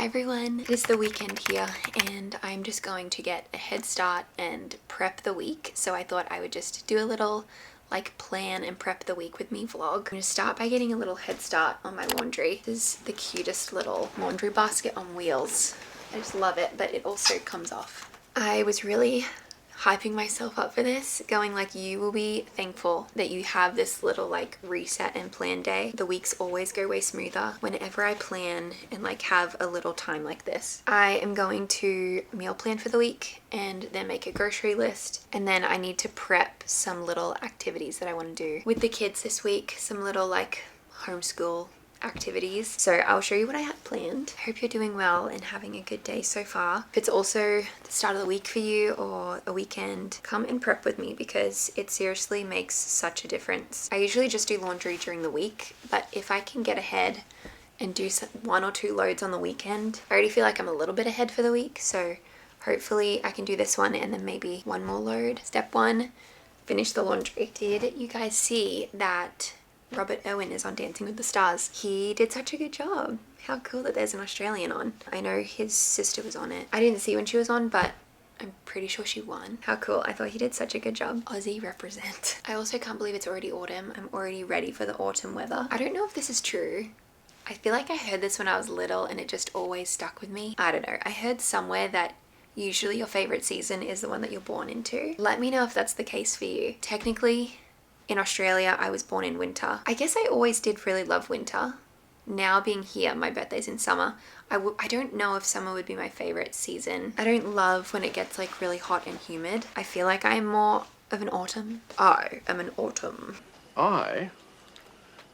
Hi everyone, it is the weekend here and I'm just going to get a head start and prep the week. So I thought I would just do a little like plan and prep the week with me vlog. I'm going to start by getting a little head start on my laundry. This is the cutest little laundry basket on wheels. I just love it, but it also comes off. I was really hyping myself up for this, going like, you will be thankful that you have this little like reset and plan day. The weeks always go way smoother whenever I plan and like have a little time like this. I am going to meal plan for the week and then make a grocery list, and then I need to prep some little activities that I want to do with the kids this week, some little like homeschool activities. So I'll show you what I have planned. I hope you're doing well and having a good day so far. If it's also the start of the week for you or a weekend, come and prep with me because it seriously makes such a difference. I usually just do laundry during the week, but if I can get ahead and do one or two loads on the weekend, I already feel like I'm a little bit ahead for the week. So hopefully I can do this one and then maybe one more load. Step one, finish the laundry. Did you guys see that Robert Owen is on Dancing with the Stars? He did such a good job. How cool that there's an Australian on. I know his sister was on it. I didn't see when she was on, but I'm pretty sure she won. How cool. I thought he did such a good job. Aussie represent. I also can't believe it's already autumn. I'm already ready for the autumn weather. I don't know if this is true. I feel like I heard this when I was little and it just always stuck with me. I don't know. I heard somewhere that usually your favorite season is the one that you're born into. Let me know if that's the case for you. Technically, in Australia, I was born in winter. I guess I always did really love winter. Now being here, my birthday's in summer. I don't know if summer would be my favorite season. I don't love when it gets like really hot and humid. I feel like I'm more of an autumn. I am an autumn. I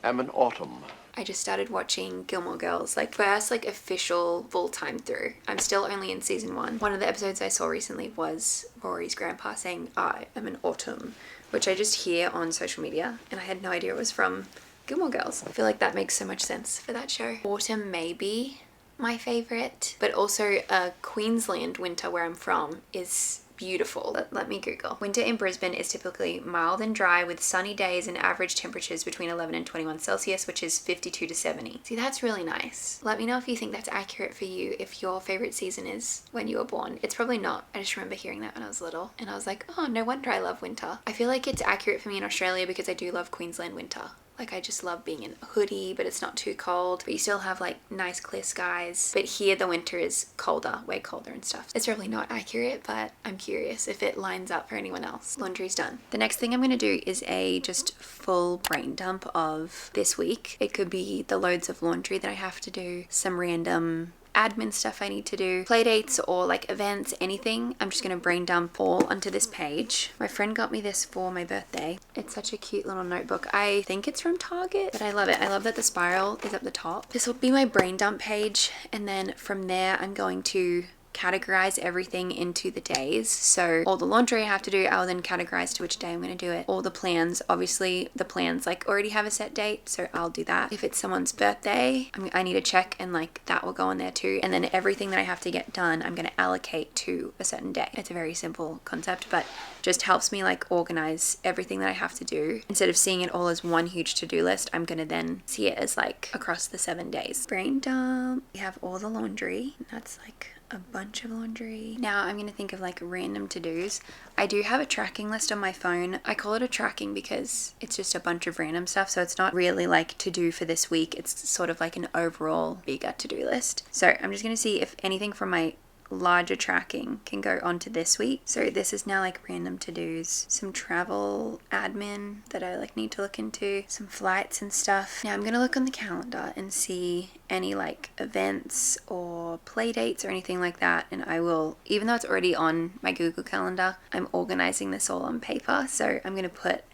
am an autumn. I just started watching Gilmore Girls, like first like official full time through. I'm still only in season 1. One of the episodes I saw recently was Rory's grandpa saying, I am an autumn, which I just hear on social media and I had no idea it was from Gilmore Girls. I feel like that makes so much sense for that show. Autumn may be my favorite, but also Queensland winter, where I'm from, is beautiful. Let me Google. Winter in Brisbane is typically mild and dry with sunny days and average temperatures between 11 and 21 Celsius, which is 52 to 70. See, that's really nice. Let me know if you think that's accurate for you, if your favorite season is when you were born. It's probably not. I just remember hearing that when I was little and I was like, oh, no wonder I love winter. I feel like it's accurate for me in Australia because I do love Queensland winter. Like, I just love being in a hoodie, but it's not too cold. But you still have like nice clear skies. But here the winter is colder, way colder and stuff. It's probably not accurate, but I'm curious if it lines up for anyone else. Laundry's done. The next thing I'm going to do is a just full brain dump of this week. It could be the loads of laundry that I have to do, some random admin stuff I need to do, play dates or like events, anything. I'm just gonna brain dump all onto this page. My friend got me this for my birthday. It's such a cute little notebook. I think it's from Target, but I love it. I love that the spiral is up the top. This will be my brain dump page, and then from there I'm going to categorize everything into the days. So all the laundry I have to do, I'll then categorize to which day I'm going to do it. All the plans, obviously the plans like already have a set date, so I'll do that. If it's someone's birthday, I need to check and like that will go on there too. And then everything that I have to get done, I'm going to allocate to a certain day. It's a very simple concept, but just helps me like organize everything that I have to do. Instead of seeing it all as one huge to-do list, I'm going to then see it as like across the 7 days. Brain dump. We have all the laundry. That's like a bunch of laundry. Now I'm gonna think of like random to-dos. I do have a tracking list on my phone. I call it a tracking because it's just a bunch of random stuff, so it's not really like to do for this week. It's sort of like an overall bigger to-do list. So I'm just gonna see if anything from my larger tracking can go onto this week. So this is now like random to-dos, some travel admin that I like need to look into, some flights and stuff. Now I'm gonna look on the calendar and see any like events or play dates or anything like that, and I will, even though it's already on my Google Calendar, I'm organizing this all on paper. So I'm gonna put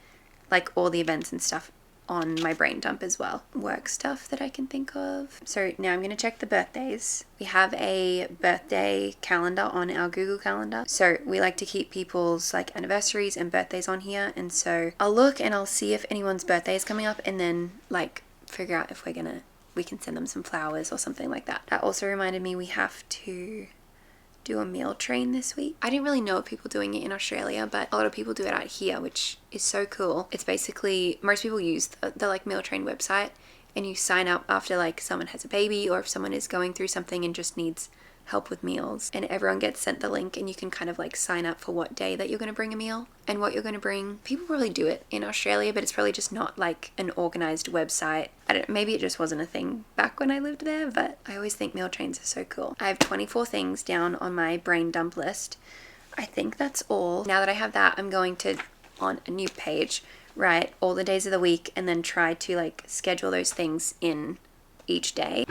like all the events and stuff on my brain dump as well. Work stuff that I can think of. So now I'm going to check the birthdays. We have a birthday calendar on our Google Calendar. So we like to keep people's like anniversaries and birthdays on here. And so I'll look and I'll see if anyone's birthday is coming up and then like figure out if we can send them some flowers or something like that. That also reminded me we have to do a meal train this week. I didn't really know of people doing it in Australia, but a lot of people do it out here, which is so cool. It's basically, most people use the like meal train website. and you sign up after like someone has a baby or if someone is going through something and just needs help with meals, and everyone gets sent the link and you can kind of like sign up for what day that you're going to bring a meal and what you're going to bring. People probably do it in Australia, but it's probably just not like an organized website. I don't know, maybe it just wasn't a thing back when I lived there, but I always think meal trains are so cool. I have 24 things down on my brain dump list. I think that's all. Now that I have that, I'm going to, on a new page, write all the days of the week and then try to like schedule those things in each day.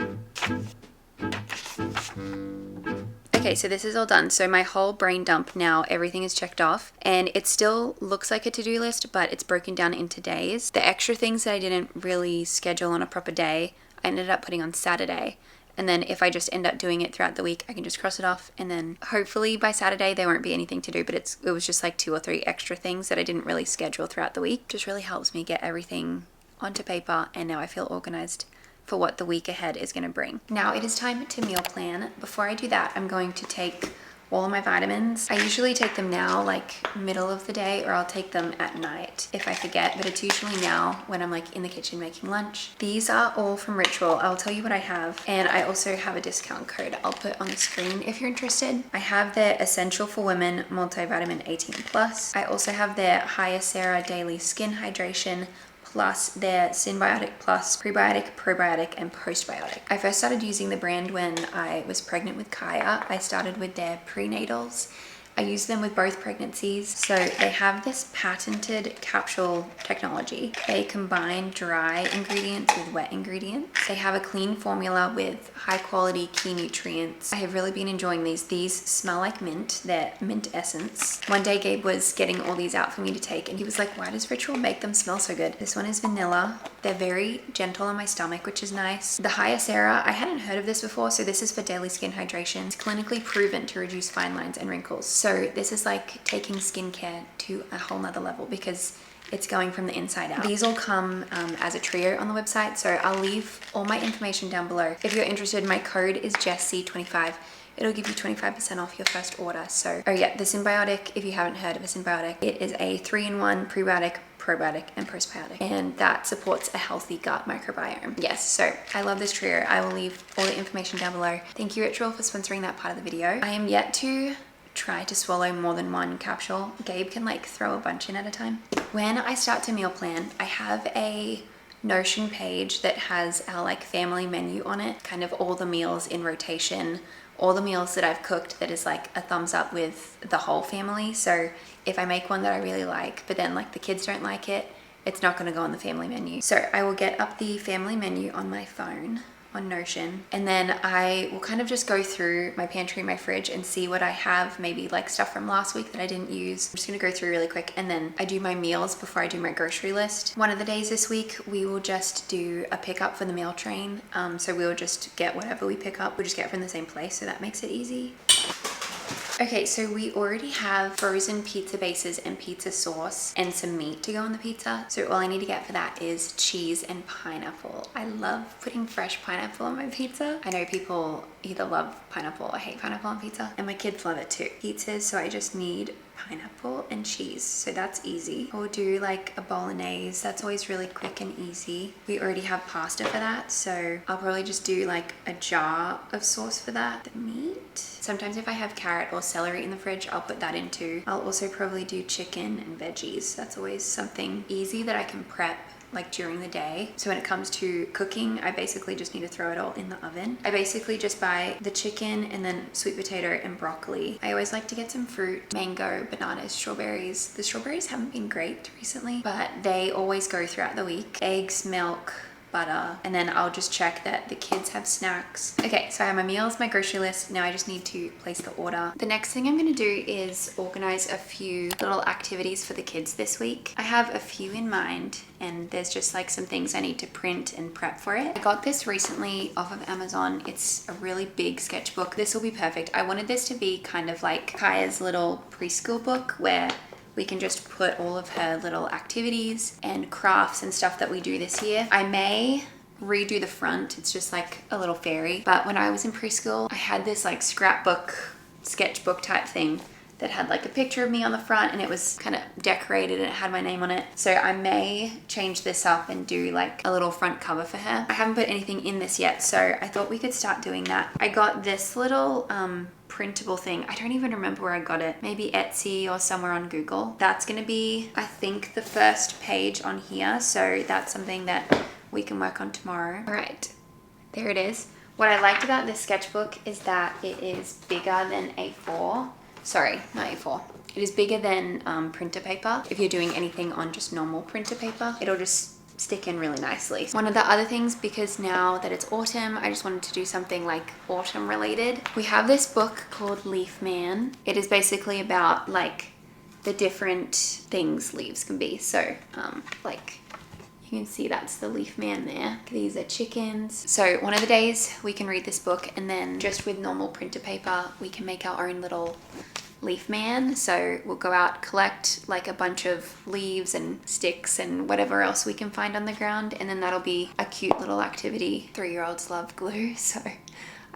Okay, so this is all done. So my whole brain dump now, everything is checked off, and it still looks like a to-do list, but it's broken down into days. The extra things that I didn't really schedule on a proper day, I ended up putting on Saturday. And then if I just end up doing it throughout the week, I can just cross it off, and then hopefully by Saturday there won't be anything to do, but it was just like 2 or 3 extra things that I didn't really schedule throughout the week. Just really helps me get everything onto paper, and now I feel organized for what the week ahead is going to bring. Now it is time to meal plan. Before I do that, I'm going to take all of my vitamins. I usually take them now like middle of the day, or I'll take them at night if I forget, but it's usually now when I'm like in the kitchen making lunch. These are all from Ritual. I'll tell you what I have, and I also have a discount code I'll put on the screen if you're interested. I have their Essential for Women Multivitamin 18+. I also have their Hyacera Daily Skin Hydration, plus their Symbiotic Plus, Prebiotic, Probiotic, and Postbiotic. I first started using the brand when I was pregnant with Kaya. I started with their prenatals. I use them with both pregnancies. So they have this patented capsule technology. They combine dry ingredients with wet ingredients. They have a clean formula with high quality key nutrients. I have really been enjoying these. These smell like mint. They're mint essence. One day Gabe was getting all these out for me to take, and he was like, why does Ritual make them smell so good? This one is vanilla. They're very gentle on my stomach, which is nice. The Hyacera, I hadn't heard of this before, so this is for daily skin hydration. It's clinically proven to reduce fine lines and wrinkles. So this is like taking skincare to a whole nother level because it's going from the inside out. These all come as a trio on the website, so I'll leave all my information down below. If you're interested, my code is JessC25. It'll give you 25% off your first order. So, oh yeah, the Symbiotic, if you haven't heard of a Symbiotic, it is a 3-in-1 prebiotic, probiotic, and postbiotic, and that supports a healthy gut microbiome. Yes, so I love this trio. I will leave all the information down below. Thank you, Ritual, for sponsoring that part of the video. I am yet to try to swallow more than one capsule. Gabe can like throw a bunch in at a time. When I start to meal plan, I have a Notion page that has our like family menu on it, kind of all the meals in rotation, all the meals that I've cooked that is like a thumbs up with the whole family. So if I make one that I really like, but then like the kids don't like it, it's not going to go on the family menu. So I will get up the family menu on my phone on Notion, and then I will kind of just go through my pantry, my fridge, and see what I have, maybe like stuff from last week that I didn't use. I'm just gonna go through really quick, and then I do my meals before I do my grocery list. One of the days this week, we will just do a pickup for the meal train. So we'll just get whatever we pick up, we'll just get from the same place, so that makes it easy. Okay, so we already have frozen pizza bases and pizza sauce and some meat to go on the pizza. So all I need to get for that is cheese and pineapple. I love putting fresh pineapple on my pizza. I know people either love pineapple or hate pineapple on pizza, and my kids love it too. Pizzas, so I just need pineapple and cheese, so that's easy. We'll do like a bolognese. That's always really quick and easy. We already have pasta for that, so I'll probably just do like a jar of sauce for that. The meat. Sometimes if I have carrot or celery in the fridge, I'll put that in too. I'll also probably do chicken and veggies. That's always something easy that I can prep like during the day. So when it comes to cooking, I basically just need to throw it all in the oven. I basically just buy the chicken and then sweet potato and broccoli. I always like to get some fruit, mango, bananas, strawberries. The strawberries haven't been great recently, but they always go throughout the week. Eggs, milk, butter, and then I'll just check that the kids have snacks. Okay, so I have my meals, my grocery list. Now I just need to place the order. The next thing I'm gonna do is organize a few little activities for the kids this week. I have a few in mind, and there's just like some things I need to print and prep for it. I got this recently off of Amazon. It's a really big sketchbook. This will be perfect. I wanted this to be kind of like Kaya's little preschool book where we can just put all of her little activities and crafts and stuff that we do this year. I may redo the front. It's just like a little fairy. But when I was in preschool, I had this like scrapbook, sketchbook type thing that had like a picture of me on the front, and it was kind of decorated and it had my name on it. So I may change this up and do like a little front cover for her. I haven't put anything in this yet, so I thought we could start doing that. I got this little printable thing. I don't even remember where I got it. Maybe Etsy or somewhere on Google. That's gonna be, I think, the first page on here. So that's something that we can work on tomorrow. All right, there it is. What I liked about this sketchbook is that it is bigger than A4. Sorry, not A4. It is bigger than printer paper. If you're doing anything on just normal printer paper, it'll just stick in really nicely. One of the other things, because now that it's autumn, I just wanted to do something like autumn related. We have this book called Leaf Man. It is basically about like the different things leaves can be. So like you can see that's the leaf man there. These are chickens. So one of the days we can read this book, and then just with normal printer paper, we can make our own little leaf man. So we'll go out, collect like a bunch of leaves and sticks and whatever else we can find on the ground, and then that'll be a cute little activity. 3-year-olds love glue, so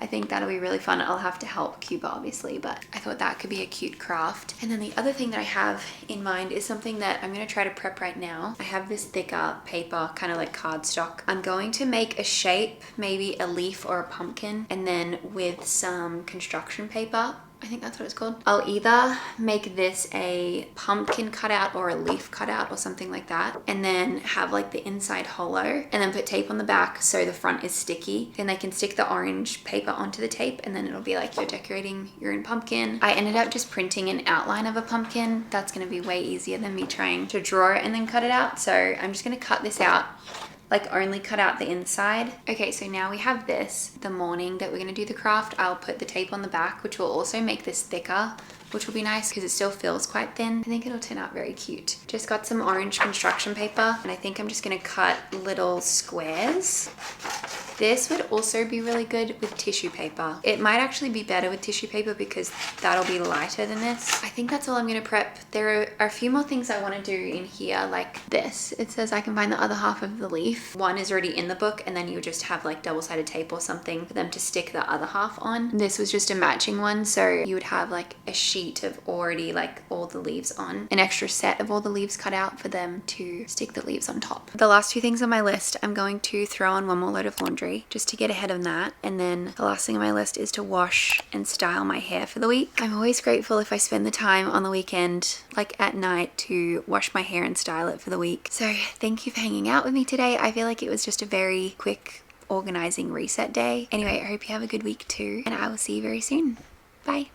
I think that'll be really fun. I'll have to help Cuba obviously, but I thought that could be a cute craft. And then the other thing that I have in mind is something that I'm going to try to prep right now. I have this thicker paper, kind of like cardstock. I'm going to make a shape, maybe a leaf or a pumpkin, and then with some construction paper, I think that's what it's called, I'll either make this a pumpkin cutout or a leaf cutout or something like that, and then have like the inside hollow, and then put tape on the back so the front is sticky. Then they can stick the orange paper onto the tape, and then it'll be like you're decorating your own pumpkin. I ended up just printing an outline of a pumpkin. That's going to be way easier than me trying to draw it and then cut it out. So I'm just going to cut this out, like only cut out the inside. Okay, so now we have this. The morning that we're gonna do the craft, I'll put the tape on the back, which will also make this thicker, which will be nice because it still feels quite thin. I think it'll turn out very cute. Just got some orange construction paper, and I think I'm just gonna cut little squares. This would also be really good with tissue paper. It might actually be better with tissue paper because that'll be lighter than this. I think that's all I'm gonna prep. There are a few more things I wanna do in here, like this. It says I can find the other half of the leaf. One is already in the book, and then you just have like double-sided tape or something for them to stick the other half on. This was just a matching one, so you would have like a sheet of already like all the leaves on, an extra set of all the leaves cut out for them to stick the leaves on top. The last two things on my list, I'm going to throw on one more load of laundry just to get ahead of that, and then the last thing on my list is to wash and style my hair for the week. I'm always grateful if I spend the time on the weekend, like at night, to wash my hair and style it for the week. So thank you for hanging out with me today. I feel like it was just a very quick organizing reset day. Anyway, I hope you have a good week too, and I will see you very soon. Bye.